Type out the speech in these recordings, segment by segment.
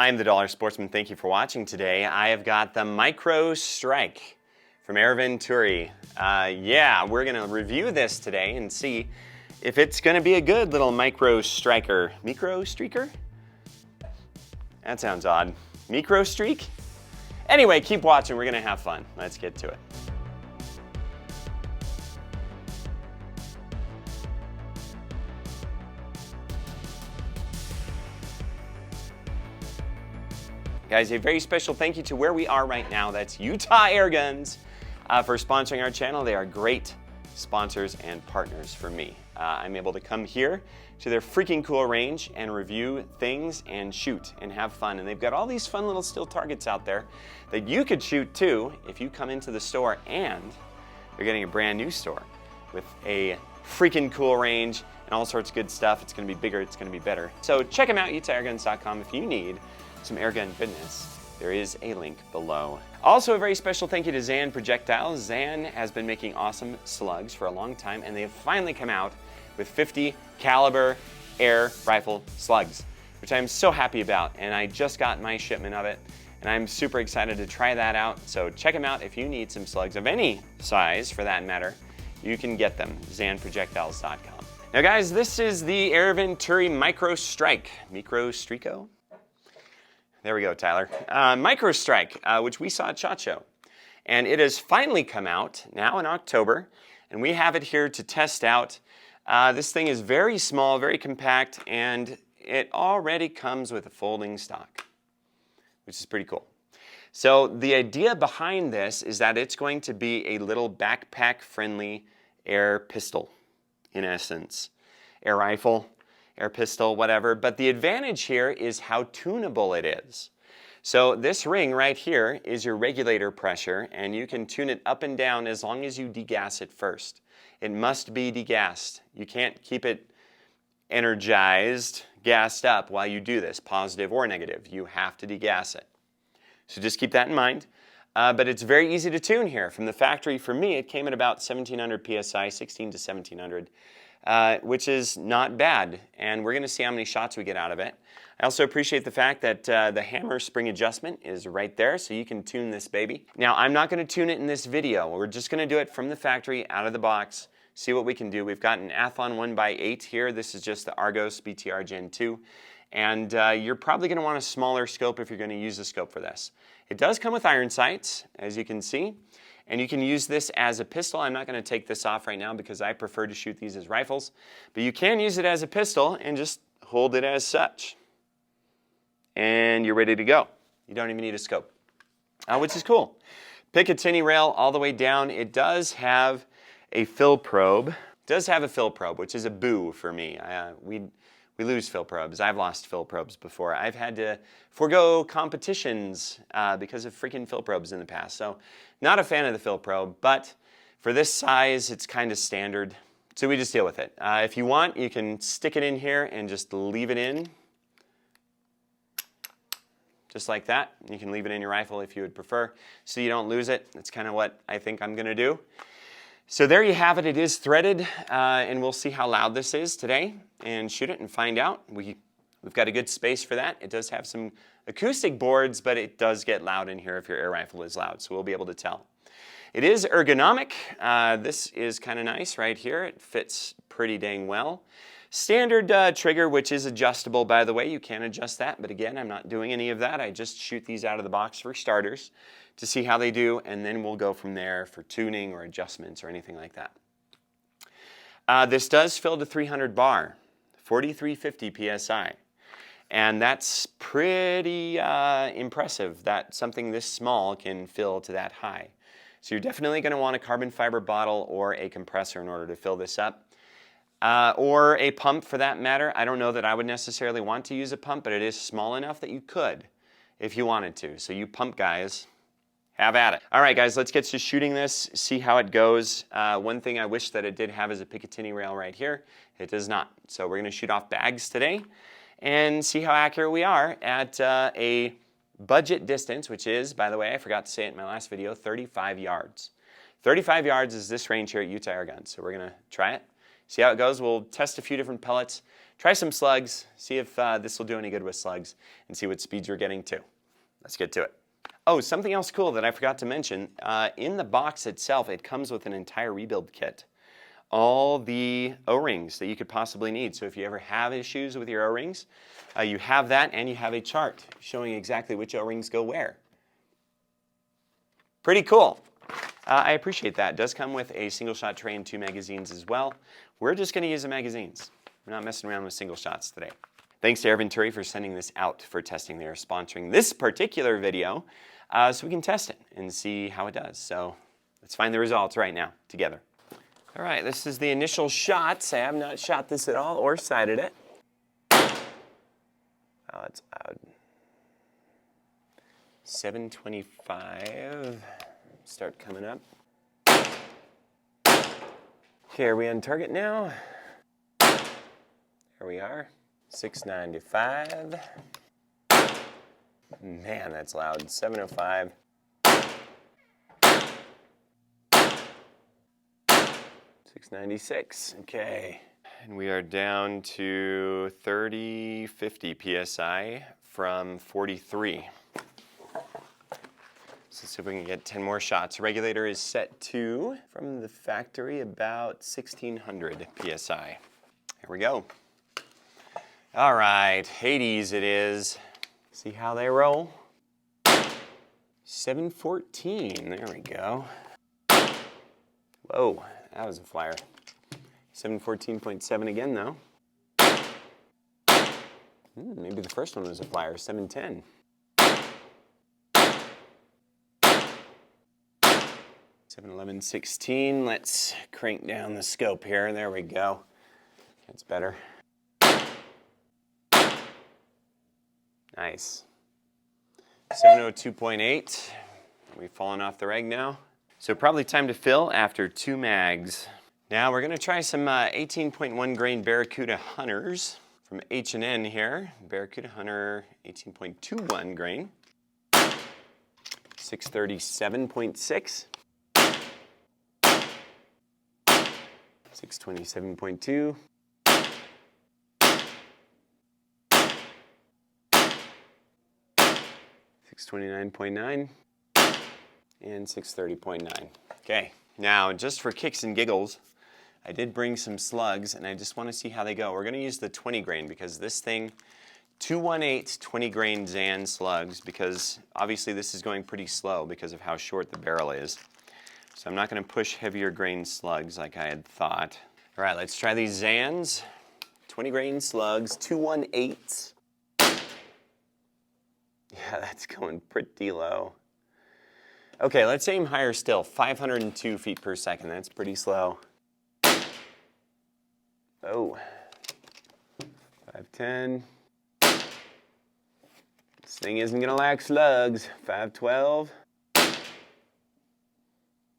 I'm the Dollar Sportsman. Thank you for watching today. I have got the Micro Strike from Air Venturi. Yeah, we're going to review this today and see if it's going to be a good little micro striker. Micro streaker? That sounds odd. Micro streak? Anyway, keep watching. We're going to have fun. Let's get to it. Guys, a very special thank you to where we are right now. That's Utah Airguns for sponsoring our channel. They are great sponsors and partners for me. I'm able to come here to their freaking cool range and review things and shoot and have fun. And they've got all these fun little steel targets out there that you could shoot too if you come into the store, and they're getting a brand new store with a freaking cool range and all sorts of good stuff. It's going to be bigger, it's going to be better. So check them out, utahAirguns.com, if you need some airgun goodness. There is a link below. Also, a very special thank you to Zan Projectiles. Zan has been making awesome slugs for a long time, and they have finally come out with 50 caliber air rifle slugs, which I'm so happy about. And I just got my shipment of it, and I'm super excited to try that out. So check them out if you need some slugs of any size, for that matter. You can get them, zanprojectiles.com. Now guys, this is the Air Venturi Micro Strike. Micro Strico? There we go, Tyler. Micro Strike, which we saw at SHOT Show. And it has finally come out now in October, and we have it here to test out. This thing is very small, very compact, and it already comes with a folding stock, which is pretty cool. So the idea behind this is that it's going to be a little backpack-friendly air pistol, in essence. Air rifle, air pistol, whatever. But the advantage here is how tunable it is. So this ring right here is your regulator pressure, and you can tune it up and down as long as you degas it first. It must be degassed. You can't keep it energized, gassed up while you do this, positive or negative. You have to degas it. So just keep that in mind. But it's very easy to tune here. From the factory, for me, it came at about 1700 PSI, 16 to 1700. Which is not bad, and we're going to see how many shots we get out of it. I also appreciate the fact that the hammer spring adjustment is right there, so you can tune this baby. Now, I'm not going to tune it in this video. We're just going to do it from the factory, out of the box, see what we can do. We've got an Athlon 1x8 here. This is just the Argos BTR Gen 2, and you're probably going to want a smaller scope if you're going to use the scope for this. It does come with iron sights, as you can see. And you can use this as a pistol. I'm not going to take this off right now because I prefer to shoot these as rifles. But you can use it as a pistol and just hold it as such. And you're ready to go. You don't even need a scope, which is cool. Picatinny rail all the way down. It does have a fill probe. It does have a fill probe, which is a boo for me. We lose fill probes. I've lost fill probes before. I've had to forego competitions because of freaking fill probes in the past. So not a fan of the fill probe, but for this size, it's kind of standard. So we just deal with it. If you want, you can stick it in here and just leave it in. Just like that. You can leave it in your rifle if you would prefer, so you don't lose it. That's kind of what I think I'm gonna do. So there you have it. It is threaded, and we'll see how loud this is today and shoot it and find out. We've got a good space for that. It does have some acoustic boards, but it does get loud in here if your air rifle is loud, so we'll be able to tell. It is ergonomic. This is kind of nice right here. It fits pretty dang well. Standard trigger, which is adjustable, by the way. You can adjust that, but again, I'm not doing any of that. I just shoot these out of the box for starters to see how they do, and then we'll go from there for tuning or adjustments or anything like that. This does fill to 300 bar, 4350 PSI, and that's pretty impressive that something this small can fill to that high. So you're definitely going to want a carbon fiber bottle or a compressor in order to fill this up. Or a pump for that matter. I don't know that I would necessarily want to use a pump, but it is small enough that you could if you wanted to. So you pump guys, have at it. All right, guys, let's get to shooting this, see how it goes. One thing I wish that it did have is a Picatinny rail right here. It does not. So we're going to shoot off bags today and see how accurate we are at a budget distance, which is, by the way, I forgot to say it in my last video, 35 yards. 35 yards is this range here at Utah Airgun. So we're going to try it. See how it goes. We'll test a few different pellets, try some slugs, see if this will do any good with slugs, and see what speeds you're getting to. Let's get to it. Oh, something else cool that I forgot to mention. In the box itself, it comes with an entire rebuild kit. All the O-rings that you could possibly need. So if you ever have issues with your O-rings, you have that, and you have a chart showing exactly which O-rings go where. Pretty cool. I appreciate that. It does come with a single shot tray and 2 magazines as well. We're just going to use the magazines. We're not messing around with single shots today. Thanks to Air Venturi for sending this out for testing. They are sponsoring this particular video so we can test it and see how it does. So let's find the results right now together. All right, this is the initial shots. I have not shot this at all or sighted it. Oh, it's loud. 725. Start coming up. Okay, are we on target now? There we are. 695. Man, that's loud. 705. 696. Okay. And we are down to 3050 PSI from 43. So let's see if we can get 10 more shots. Regulator is set to, from the factory, about 1600 PSI. Here we go. All right, Hades it is. See how they roll. 714, there we go. Whoa, that was a flyer. 714.7 again though. Maybe the first one was a flyer, 710. 711.16, let's crank down the scope here. There we go. That's better. Nice. 702.8. We've fallen off the reg now. So probably time to fill after 2 mags. Now we're going to try some 18.1 grain Barracuda Hunters from H&N here. Barracuda Hunter 18.21 grain. 637.6. 627.2. 629.9 and 630.9. Okay, now just for kicks and giggles, I did bring some slugs and I just want to see how they go. We're going to use the 20 grain because this thing, 218 20 grain Zan slugs, because obviously this is going pretty slow because of how short the barrel is. So I'm not going to push heavier grain slugs like I had thought. All right, let's try these Zans. 20 grain slugs, 218. Yeah, that's going pretty low. Okay, let's aim higher still. 502 feet per second. That's pretty slow. Oh. 510. This thing isn't going to lack slugs. 512.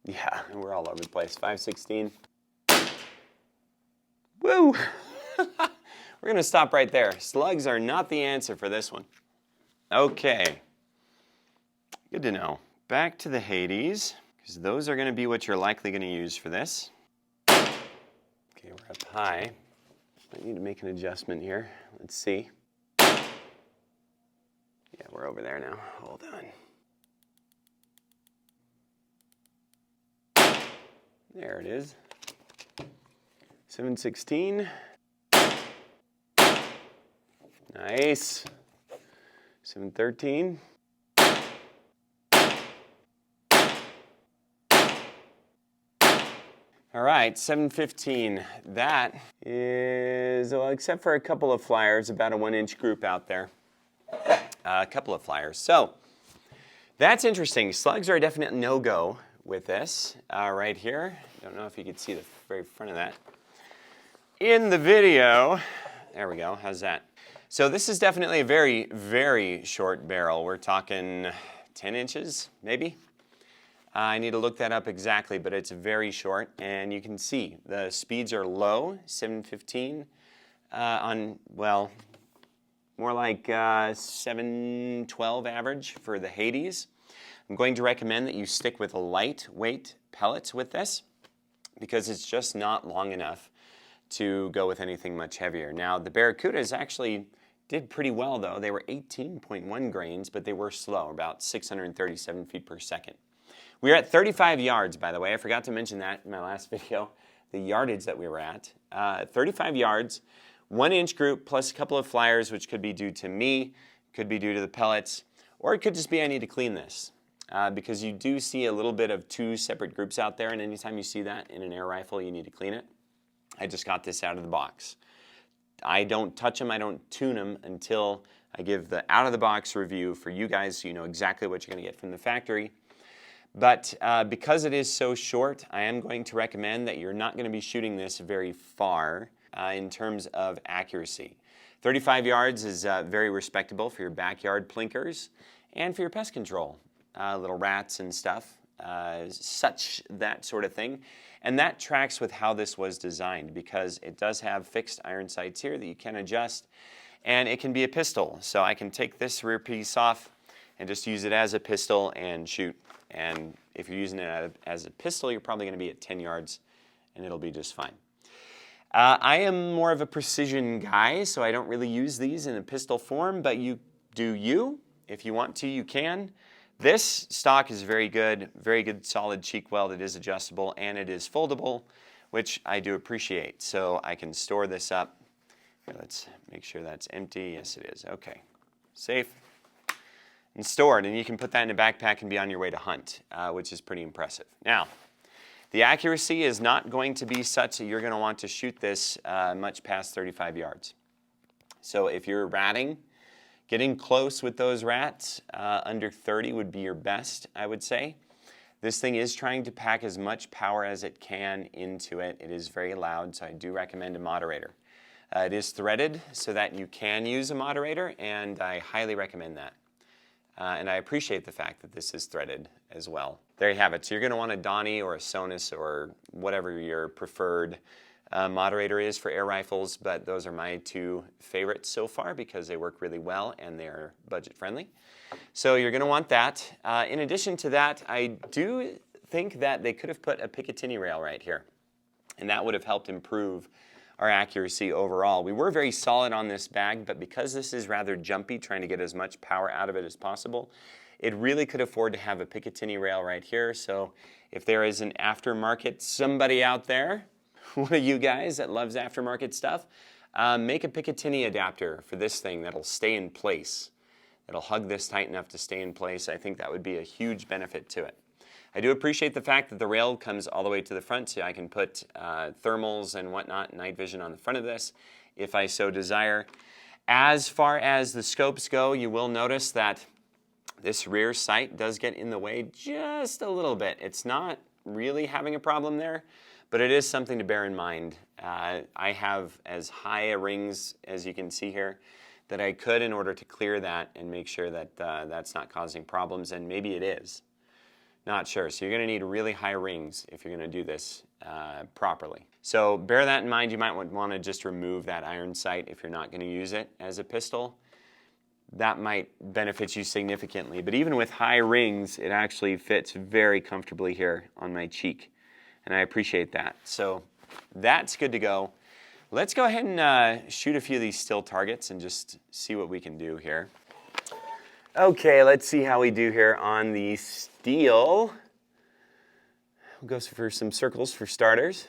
Yeah, we're all over the place. 516. Woo! We're going to stop right there. Slugs are not the answer for this one. Okay, good to know. Back to the Hades, because those are going to be what you're likely going to use for this. Okay, we're up high. I need to make an adjustment here. Let's see. Yeah, we're over there now. Hold on. There it is. 716. Nice. 713. All right, 715. That is, well, except for a couple of flyers, about a 1-inch group out there. A couple of flyers. So that's interesting. Slugs are a definite no-go with this right here. Don't know if you can see the very front of that. In the video, there we go. How's that? So this is definitely a very, very short barrel. We're talking 10 inches, maybe. I need to look that up exactly, but it's very short. And you can see the speeds are low, 715 on, well, more like 712 average for the Hades. I'm going to recommend that you stick with a lightweight pellets with this because it's just not long enough to go with anything much heavier. Now, the Barracudas actually did pretty well though. They were 18.1 grains, but they were slow, about 637 feet per second. We were at 35 yards, by the way. I forgot to mention that in my last video, the yardage that we were at. 35 yards, 1 inch group plus a couple of flyers, which could be due to me, could be due to the pellets, or it could just be I need to clean this. Because you do see a little bit of 2 separate groups out there, and anytime you see that in an air rifle, you need to clean it. I just got this out of the box. I don't touch them, I don't tune them until I give the out-of-the-box review for you guys so you know exactly what you're going to get from the factory. But because it is so short, I am going to recommend that you're not going to be shooting this very far in terms of accuracy. 35 yards is very respectable for your backyard plinkers and for your pest control. Little rats and stuff, that sort of thing. And that tracks with how this was designed because it does have fixed iron sights here that you can adjust, and it can be a pistol. So I can take this rear piece off and just use it as a pistol and shoot. And if you're using it as a pistol, you're probably going to be at 10 yards and it'll be just fine. I am more of a precision guy, so I don't really use these in a pistol form, but you do you. If you want to, you can. This stock is very good solid cheek weld. It is adjustable and it is foldable, which I do appreciate. So I can store this up. Here, let's make sure that's empty. Yes, it is. Okay, safe and stored. And you can put that in a backpack and be on your way to hunt, which is pretty impressive. Now, the accuracy is not going to be such that you're going to want to shoot this much past 35 yards. So if you're ratting, getting close with those rats, under 30 would be your best, I would say. This thing is trying to pack as much power as it can into it. It is very loud, so I do recommend a moderator. It is threaded so that you can use a moderator, and I highly recommend that. And I appreciate the fact that this is threaded as well. There you have it. So you're going to want a Donnie or a Sonus or whatever your preferred moderator is for air rifles, but those are my 2 favorites so far because they work really well and they're budget friendly. So you're going to want that. In addition to that, I do think that they could have put a Picatinny rail right here, and that would have helped improve our accuracy overall. We were very solid on this bag, but because this is rather jumpy, trying to get as much power out of it as possible, it really could afford to have a Picatinny rail right here. So if there is an aftermarket somebody out there, one of you guys that loves aftermarket stuff, make a Picatinny adapter for this thing that'll stay in place. That'll hug this tight enough to stay in place. I think that would be a huge benefit to it. I do appreciate the fact that the rail comes all the way to the front, so I can put thermals and whatnot, night vision on the front of this if I so desire. As far as the scopes go, you will notice that this rear sight does get in the way just a little bit. It's not really having a problem there, but it is something to bear in mind. I have as high a rings as you can see here that I could in order to clear that and make sure that that's not causing problems, and maybe it is. Not sure. So you're going to need really high rings if you're going to do this properly. So bear that in mind. You might want to just remove that iron sight if you're not going to use it as a pistol. That might benefit you significantly. But even with high rings, it actually fits very comfortably here on my cheek. And I appreciate that. So that's good to go. Let's go ahead and shoot a few of these still targets and just see what we can do here. Okay, let's see how we do here on the steel. We'll go for some circles for starters.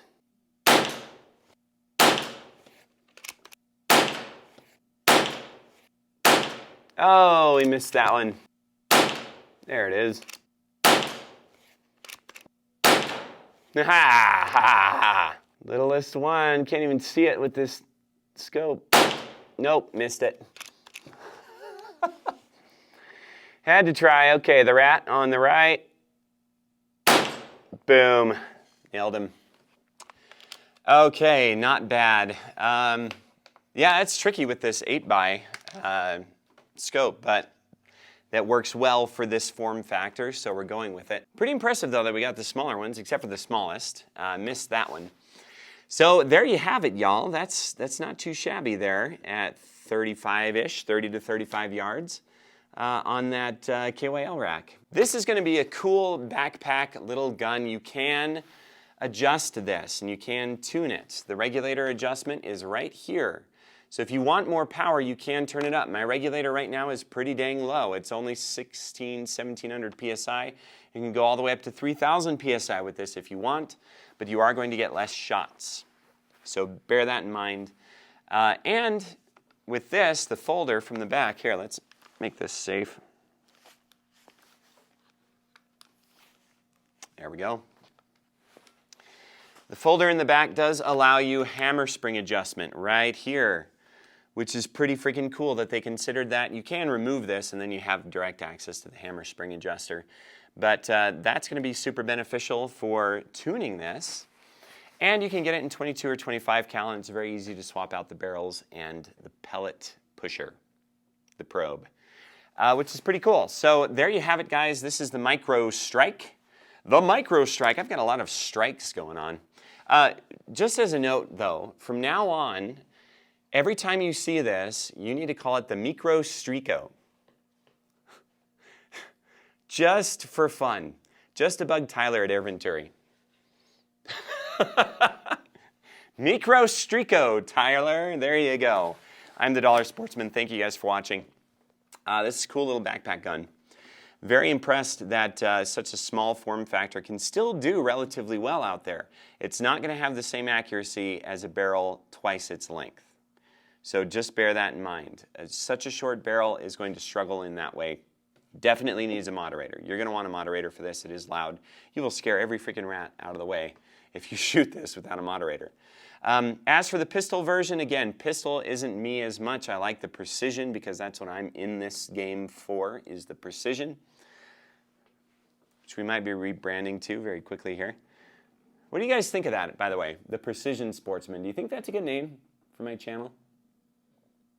Oh, we missed that one. There it is. Littlest one, can't even see it with this scope. Nope, missed it. Had to try. Okay, the rat on the right. Boom. Nailed him. Okay, not bad. Yeah, it's tricky with this 8x scope, but that works well for this form factor, so we're going with it. Pretty impressive, though, that we got the smaller ones, except for the smallest. Missed that one. So there you have it, y'all. That's not too shabby there at 35-ish, 30 to 35 yards. On that KYL rack. This is going to be a cool backpack little gun. You can adjust this and you can tune it. The regulator adjustment is right here. So if you want more power, you can turn it up. My regulator right now is pretty dang low. It's only 1700 PSI. You can go all the way up to 3000 PSI with this if you want, but you are going to get less shots. So bear that in mind. And with this, the folder from the back, here, let's make this safe. There we go. The folder in the back does allow you hammer spring adjustment right here, which is pretty freaking cool that they considered that. You can remove this and then you have direct access to the hammer spring adjuster. But that's going to be super beneficial for tuning this. And you can get it in 22 or 25 cal, and it's very easy to swap out the barrels and the pellet pusher, the probe, which is pretty cool. So there you have it, guys. This is the Micro Strike. The Micro Strike. I've got a lot of strikes going on. Just as a note, though, from now on, every time you see this, you need to call it the Micro Strico. Just for fun. Just to bug Tyler at Air Venturi. Micro Strico, Tyler. There you go. I'm the Dollar Sportsman. Thank you guys for watching. This is a cool little backpack gun. Very impressed that such a small form factor can still do relatively well out there. It's not going to have the same accuracy as a barrel twice its length. So just bear that in mind. Such a short barrel is going to struggle in that way. Definitely needs a moderator. You're going to want a moderator for this. It is loud. You will scare every freaking rat out of the way if you shoot this without a moderator. As for the pistol version, again, pistol isn't me as much. I like the precision because that's what I'm in this game for, is the precision, which we might be rebranding to very quickly here. What do you guys think of that, by the way? The Precision Sportsman. Do you think that's a good name for my channel?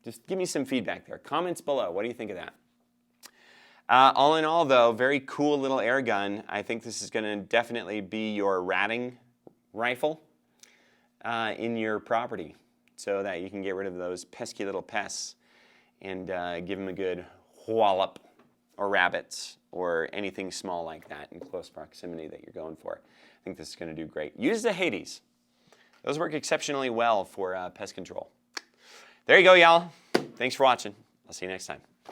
Just give me some feedback there. Comments below. What do you think of that? All in all, though, very cool little air gun. I think this is going to definitely be your ratting rifle in your property so that you can get rid of those pesky little pests and give them a good wallop, or rabbits or anything small like that in close proximity that you're going for. I think this is going to do great. Use the Hades. Those work exceptionally well for pest control. There you go, y'all. Thanks for watching. I'll see you next time.